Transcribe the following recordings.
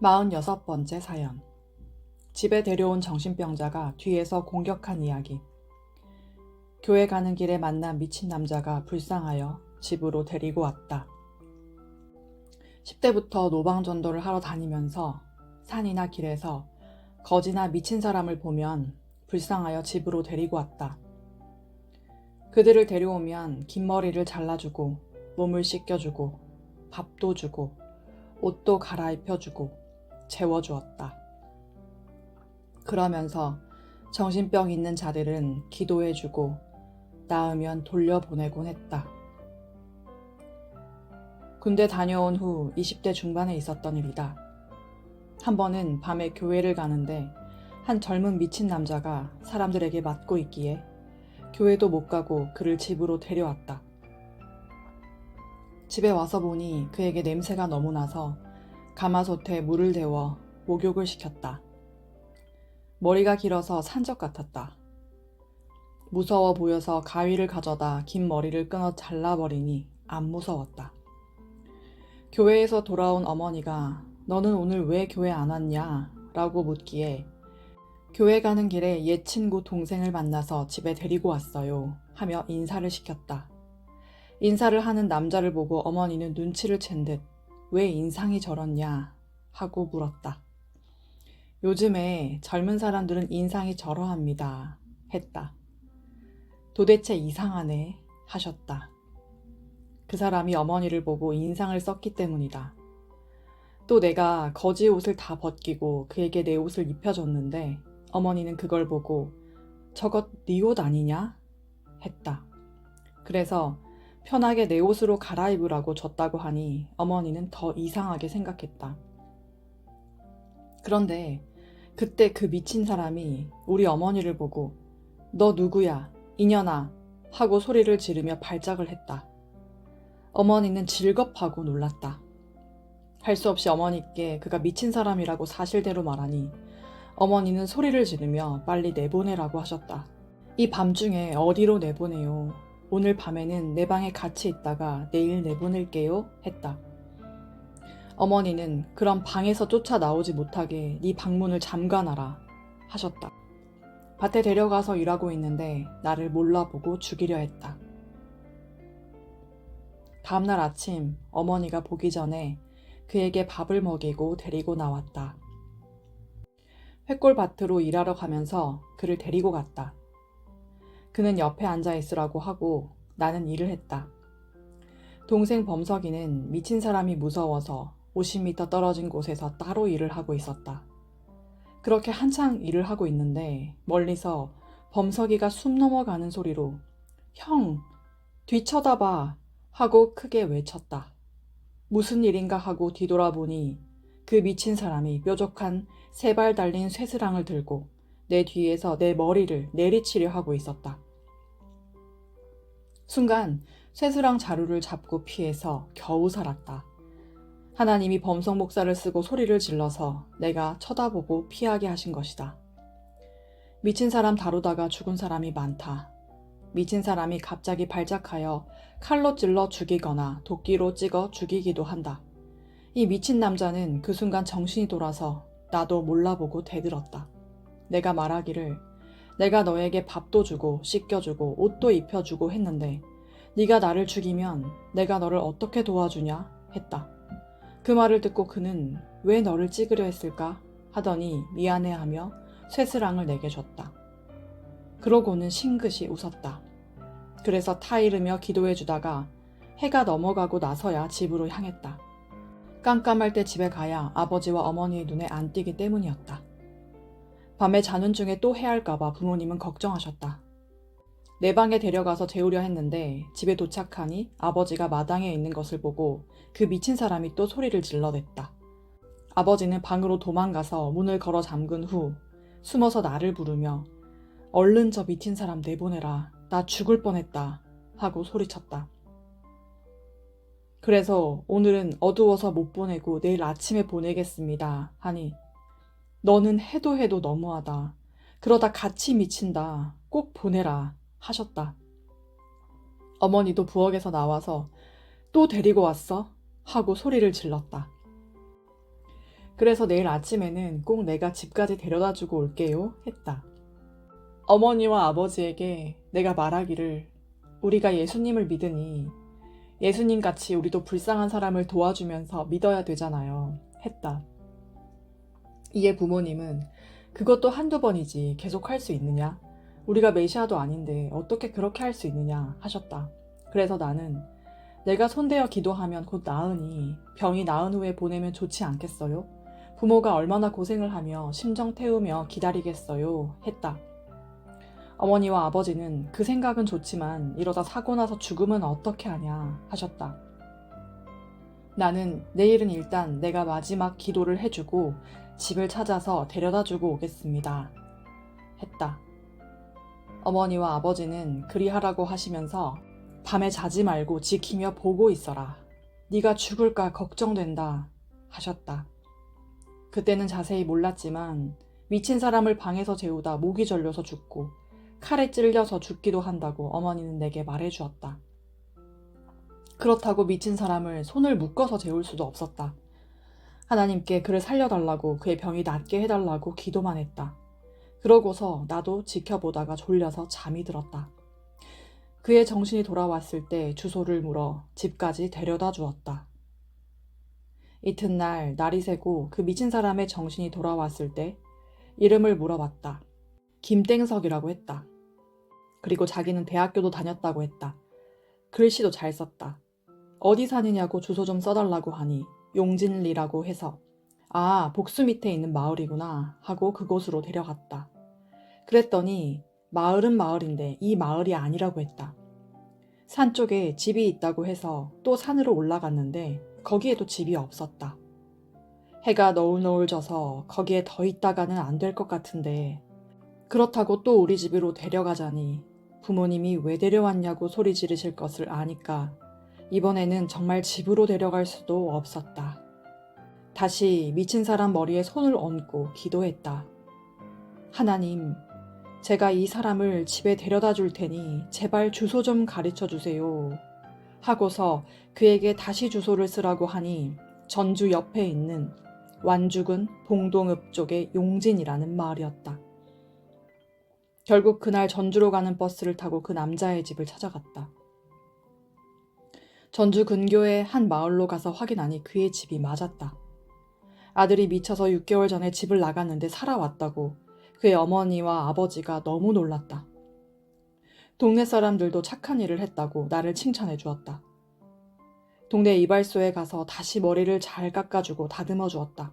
46번째 사연. 집에 데려온 정신병자가 뒤에서 공격한 이야기. 교회 가는 길에 만난 미친 남자가 불쌍하여 집으로 데리고 왔다. 10대부터 노방전도를 하러 다니면서 산이나 길에서 거지나 미친 사람을 보면 불쌍하여 집으로 데리고 왔다. 그들을 데려오면 긴 머리를 잘라주고 몸을 씻겨주고 밥도 주고 옷도 갈아입혀주고 재워주었다. 그러면서 정신병 있는 자들은 기도해주고 나으면 돌려보내곤 했다. 군대 다녀온 후 20대 중반에 있었던 일이다. 한 번은 밤에 교회를 가는데 한 젊은 미친 남자가 사람들에게 맞고 있기에 교회도 못 가고 그를 집으로 데려왔다. 집에 와서 보니 그에게 냄새가 너무 나서 가마솥에 물을 데워 목욕을 시켰다. 머리가 길어서 산적 같았다. 무서워 보여서 가위를 가져다 긴 머리를 끊어 잘라버리니 안 무서웠다. 교회에서 돌아온 어머니가 너는 오늘 왜 교회 안 왔냐? 라고 묻기에 교회 가는 길에 옛 친구 동생을 만나서 집에 데리고 왔어요 하며 인사를 시켰다. 인사를 하는 남자를 보고 어머니는 눈치를 챈 듯 왜 인상이 저렇냐 하고 물었다. 요즘에 젊은 사람들은 인상이 저러합니다 했다. 도대체 이상하네 하셨다. 그 사람이 어머니를 보고 인상을 썼기 때문이다. 또 내가 거지 옷을 다 벗기고 그에게 내 옷을 입혀줬는데 어머니는 그걸 보고 저것 네 옷 아니냐? 했다. 그래서 편하게 내 옷으로 갈아입으라고 줬다고 하니 어머니는 더 이상하게 생각했다. 그런데 그때 그 미친 사람이 우리 어머니를 보고 너 누구야? 이년아! 하고 소리를 지르며 발작을 했다. 어머니는 질겁하고 놀랐다. 할 수 없이 어머니께 그가 미친 사람이라고 사실대로 말하니 어머니는 소리를 지르며 빨리 내보내라고 하셨다. 이 밤중에 어디로 내보내요? 오늘 밤에는 내 방에 같이 있다가 내일 내보낼게요 했다. 어머니는 그럼 방에서 쫓아 나오지 못하게 네 방문을 잠가놔라 하셨다. 밭에 데려가서 일하고 있는데 나를 몰라보고 죽이려 했다. 다음날 아침 어머니가 보기 전에 그에게 밥을 먹이고 데리고 나왔다. 횃골밭으로 일하러 가면서 그를 데리고 갔다. 그는 옆에 앉아 있으라고 하고 나는 일을 했다. 동생 범석이는 미친 사람이 무서워서 50m 떨어진 곳에서 따로 일을 하고 있었다. 그렇게 한창 일을 하고 있는데 멀리서 범석이가 숨 넘어가는 소리로 형! 뒤쳐다봐! 하고 크게 외쳤다. 무슨 일인가 하고 뒤돌아보니 그 미친 사람이 뾰족한 3발 달린 쇠스랑을 들고 내 뒤에서 내 머리를 내리치려 하고 있었다. 순간 쇠스랑 자루를 잡고 피해서 겨우 살았다. 하나님이 범석 목사를 쓰고 소리를 질러서 내가 쳐다보고 피하게 하신 것이다. 미친 사람 다루다가 죽은 사람이 많다. 미친 사람이 갑자기 발작하여 칼로 찔러 죽이거나 도끼로 찍어 죽이기도 한다. 이 미친 남자는 그 순간 정신이 돌아서 나도 몰라보고 대들었다. 내가 말하기를 내가 너에게 밥도 주고 씻겨주고 옷도 입혀주고 했는데 네가 나를 죽이면 내가 너를 어떻게 도와주냐 했다. 그 말을 듣고 그는 왜 너를 찍으려 했을까 하더니 미안해하며 쇠스랑을 내게 줬다. 그러고는 싱긋이 웃었다. 그래서 타이르며 기도해주다가 해가 넘어가고 나서야 집으로 향했다. 깜깜할 때 집에 가야 아버지와 어머니의 눈에 안 띄기 때문이었다. 밤에 자는 중에 또 해할까봐 부모님은 걱정하셨다. 내 방에 데려가서 재우려 했는데 집에 도착하니 아버지가 마당에 있는 것을 보고 그 미친 사람이 또 소리를 질러댔다. 아버지는 방으로 도망가서 문을 걸어 잠근 후 숨어서 나를 부르며 얼른 저 미친 사람 내보내라. 나 죽을 뻔했다. 하고 소리쳤다. 그래서 오늘은 어두워서 못 보내고 내일 아침에 보내겠습니다. 하니 너는 해도 해도 너무하다. 그러다 같이 미친다. 꼭 보내라. 하셨다. 어머니도 부엌에서 나와서 또 데리고 왔어? 하고 소리를 질렀다. 그래서 내일 아침에는 꼭 내가 집까지 데려다 주고 올게요 했다. 어머니와 아버지에게 내가 말하기를 우리가 예수님을 믿으니 예수님같이 우리도 불쌍한 사람을 도와주면서 믿어야 되잖아요 했다. 이에 부모님은 그것도 한두 번이지 계속 할 수 있느냐? 우리가 메시아도 아닌데 어떻게 그렇게 할 수 있느냐 하셨다. 그래서 나는 내가 손대어 기도하면 곧 나으니 병이 나은 후에 보내면 좋지 않겠어요? 부모가 얼마나 고생을 하며 심정 태우며 기다리겠어요 했다. 어머니와 아버지는 그 생각은 좋지만 이러다 사고 나서 죽으면 어떻게 하냐 하셨다. 나는 내일은 일단 내가 마지막 기도를 해주고 집을 찾아서 데려다 주고 오겠습니다 했다. 어머니와 아버지는 그리하라고 하시면서 밤에 자지 말고 지키며 보고 있어라. 네가 죽을까 걱정된다 하셨다. 그때는 자세히 몰랐지만 미친 사람을 방에서 재우다 목이 절려서 죽고 칼에 찔려서 죽기도 한다고 어머니는 내게 말해주었다. 그렇다고 미친 사람을 손을 묶어서 재울 수도 없었다. 하나님께 그를 살려달라고 그의 병이 낫게 해달라고 기도만 했다. 그러고서 나도 지켜보다가 졸려서 잠이 들었다. 그의 정신이 돌아왔을 때 주소를 물어 집까지 데려다 주었다. 이튿날 날이 새고 그 미친 사람의 정신이 돌아왔을 때 이름을 물어봤다. 김땡석이라고 했다. 그리고 자기는 대학교도 다녔다고 했다. 글씨도 잘 썼다. 어디 사느냐고 주소 좀 써달라고 하니 용진리라고 해서 아, 복수 밑에 있는 마을이구나 하고 그곳으로 데려갔다. 그랬더니 마을은 마을인데 이 마을이 아니라고 했다. 산 쪽에 집이 있다고 해서 또 산으로 올라갔는데 거기에도 집이 없었다. 해가 너울너울 져서 거기에 더 있다가는 안 될 것 같은데 그렇다고 또 우리 집으로 데려가자니 부모님이 왜 데려왔냐고 소리 지르실 것을 아니까 이번에는 정말 집으로 데려갈 수도 없었다. 다시 미친 사람 머리에 손을 얹고 기도했다. 하나님, 제가 이 사람을 집에 데려다 줄 테니 제발 주소 좀 가르쳐 주세요. 하고서 그에게 다시 주소를 쓰라고 하니 전주 옆에 있는 완죽은 봉동읍 쪽의 용진이라는 마을이었다. 결국 그날 전주로 가는 버스를 타고 그 남자의 집을 찾아갔다. 전주 근교의 한 마을로 가서 확인하니 그의 집이 맞았다. 아들이 미쳐서 6개월 전에 집을 나갔는데 살아왔다고 그의 어머니와 아버지가 너무 놀랐다. 동네 사람들도 착한 일을 했다고 나를 칭찬해 주었다. 동네 이발소에 가서 다시 머리를 잘 깎아주고 다듬어 주었다.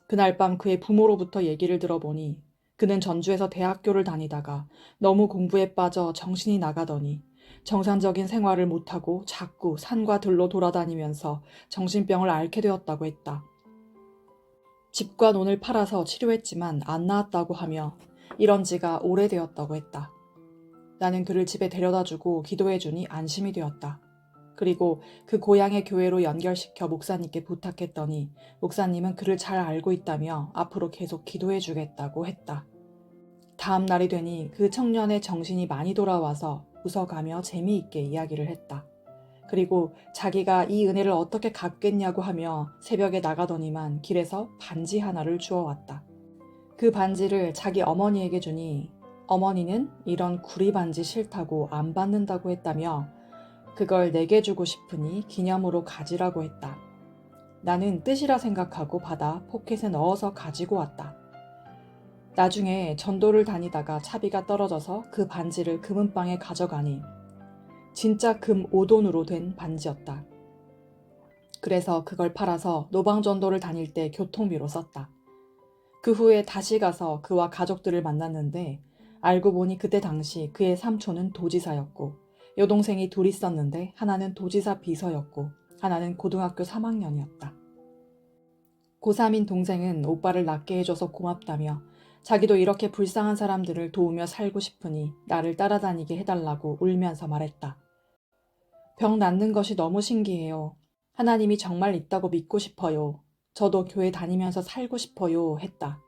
그날 밤 그의 부모로부터 얘기를 들어보니 그는 전주에서 대학교를 다니다가 너무 공부에 빠져 정신이 나가더니 정상적인 생활을 못하고 자꾸 산과 들로 돌아다니면서 정신병을 앓게 되었다고 했다. 집과 논을 팔아서 치료했지만 안 나았다고 하며 이런 지가 오래되었다고 했다. 나는 그를 집에 데려다주고 기도해주니 안심이 되었다. 그리고 그 고향의 교회로 연결시켜 목사님께 부탁했더니 목사님은 그를 잘 알고 있다며 앞으로 계속 기도해주겠다고 했다. 다음 날이 되니 그 청년의 정신이 많이 돌아와서 웃어가며 재미있게 이야기를 했다. 그리고 자기가 이 은혜를 어떻게 갚겠냐고 하며 새벽에 나가더니만 길에서 반지 하나를 주워왔다. 그 반지를 자기 어머니에게 주니 어머니는 이런 구리 반지 싫다고 안 받는다고 했다며 그걸 내게 주고 싶으니 기념으로 가지라고 했다. 나는 뜻이라 생각하고 받아 포켓에 넣어서 가지고 왔다. 나중에 전도를 다니다가 차비가 떨어져서 그 반지를 금은방에 가져가니 진짜 금 5돈으로 된 반지였다. 그래서 그걸 팔아서 노방전도를 다닐 때 교통비로 썼다. 그 후에 다시 가서 그와 가족들을 만났는데 알고 보니 그때 당시 그의 삼촌은 도지사였고 여동생이 둘 있었는데 하나는 도지사 비서였고 하나는 고등학교 3학년이었다. 고3인 동생은 오빠를 낳게 해줘서 고맙다며 자기도 이렇게 불쌍한 사람들을 도우며 살고 싶으니 나를 따라다니게 해달라고 울면서 말했다. 병 낫는 것이 너무 신기해요. 하나님이 정말 있다고 믿고 싶어요. 저도 교회 다니면서 살고 싶어요 했다.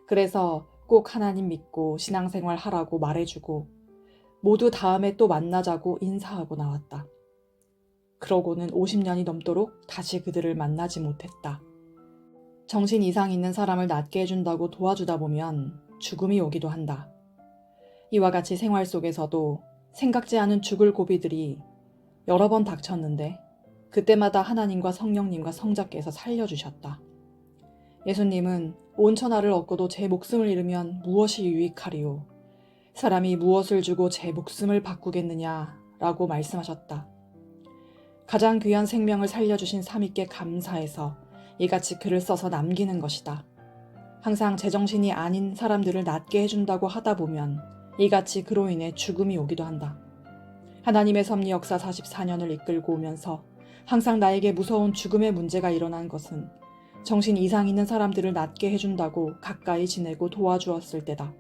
그래서 꼭 하나님 믿고 신앙생활 하라고 말해주고 모두 다음에 또 만나자고 인사하고 나왔다. 그러고는 50년이 넘도록 다시 그들을 만나지 못했다. 정신 이상 있는 사람을 낫게 해준다고 도와주다 보면 죽음이 오기도 한다. 이와 같이 생활 속에서도 생각지 않은 죽을 고비들이 여러 번 닥쳤는데 그때마다 하나님과 성령님과 성자께서 살려주셨다. 예수님은 온 천하를 얻고도 제 목숨을 잃으면 무엇이 유익하리요? 사람이 무엇을 주고 제 목숨을 바꾸겠느냐? 라고 말씀하셨다. 가장 귀한 생명을 살려주신 삼위께 감사해서 이같이 글을 써서 남기는 것이다. 항상 제정신이 아닌 사람들을 낫게 해준다고 하다 보면 이같이 그로 인해 죽음이 오기도 한다. 하나님의 섭리 역사 44년을 이끌고 오면서 항상 나에게 무서운 죽음의 문제가 일어난 것은 정신 이상 있는 사람들을 낫게 해준다고 가까이 지내고 도와주었을 때다.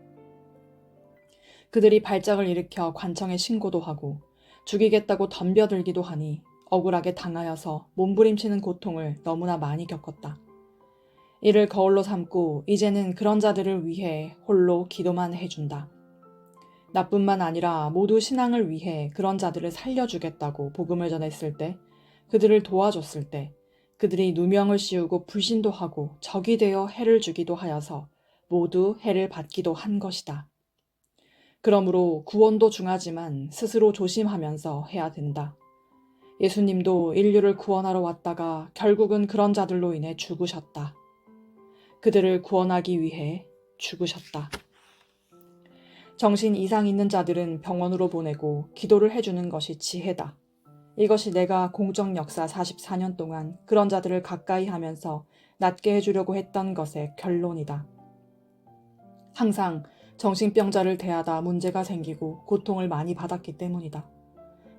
그들이 발작을 일으켜 관청에 신고도 하고 죽이겠다고 덤벼들기도 하니 억울하게 당하여서 몸부림치는 고통을 너무나 많이 겪었다. 이를 거울로 삼고 이제는 그런 자들을 위해 홀로 기도만 해준다. 나뿐만 아니라 모두 신앙을 위해 그런 자들을 살려주겠다고 복음을 전했을 때, 그들을 도와줬을 때, 그들이 누명을 씌우고 불신도 하고 적이 되어 해를 주기도 하여서 모두 해를 받기도 한 것이다. 그러므로 구원도 중하지만 스스로 조심하면서 해야 된다. 예수님도 인류를 구원하러 왔다가 결국은 그런 자들로 인해 죽으셨다. 그들을 구원하기 위해 죽으셨다. 정신 이상 있는 자들은 병원으로 보내고 기도를 해주는 것이 지혜다. 이것이 내가 공적 역사 44년 동안 그런 자들을 가까이 하면서 낫게 해주려고 했던 것의 결론이다. 항상 정신병자를 대하다 문제가 생기고 고통을 많이 받았기 때문이다.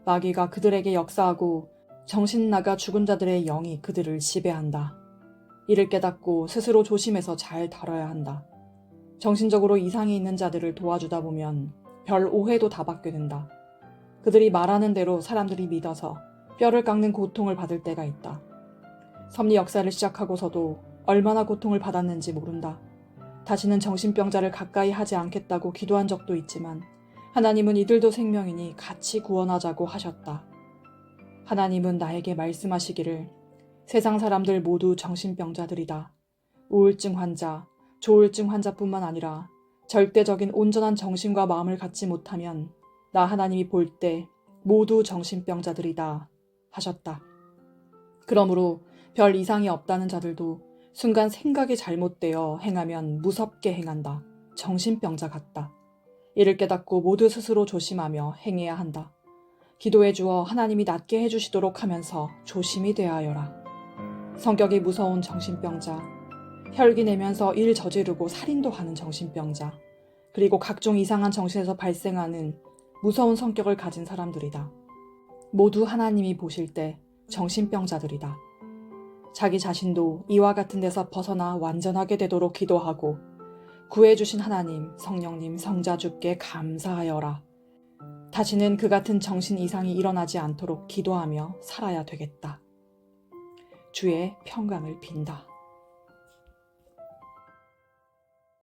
마귀가 그들에게 역사하고 정신 나가 죽은 자들의 영이 그들을 지배한다. 이를 깨닫고 스스로 조심해서 잘 다뤄야 한다. 정신적으로 이상이 있는 자들을 도와주다 보면 별 오해도 다 받게 된다. 그들이 말하는 대로 사람들이 믿어서 뼈를 깎는 고통을 받을 때가 있다. 섭리 역사를 시작하고서도 얼마나 고통을 받았는지 모른다. 다시는 정신병자를 가까이 하지 않겠다고 기도한 적도 있지만 하나님은 이들도 생명이니 같이 구원하자고 하셨다. 하나님은 나에게 말씀하시기를 세상 사람들 모두 정신병자들이다. 우울증 환자, 조울증 환자뿐만 아니라 절대적인 온전한 정신과 마음을 갖지 못하면 나 하나님이 볼 때 모두 정신병자들이다 하셨다. 그러므로 별 이상이 없다는 자들도 순간 생각이 잘못되어 행하면 무섭게 행한다. 정신병자 같다. 이를 깨닫고 모두 스스로 조심하며 행해야 한다. 기도해 주어 하나님이 낫게 해주시도록 하면서 조심히 대하여라. 성격이 무서운 정신병자, 혈기 내면서 일 저지르고 살인도 하는 정신병자, 그리고 각종 이상한 정신에서 발생하는 무서운 성격을 가진 사람들이다. 모두 하나님이 보실 때 정신병자들이다. 자기 자신도 이와 같은 데서 벗어나 완전하게 되도록 기도하고 구해주신 하나님, 성령님, 성자주께 감사하여라. 다시는 그 같은 정신 이상이 일어나지 않도록 기도하며 살아야 되겠다. 주의 평강을 빈다.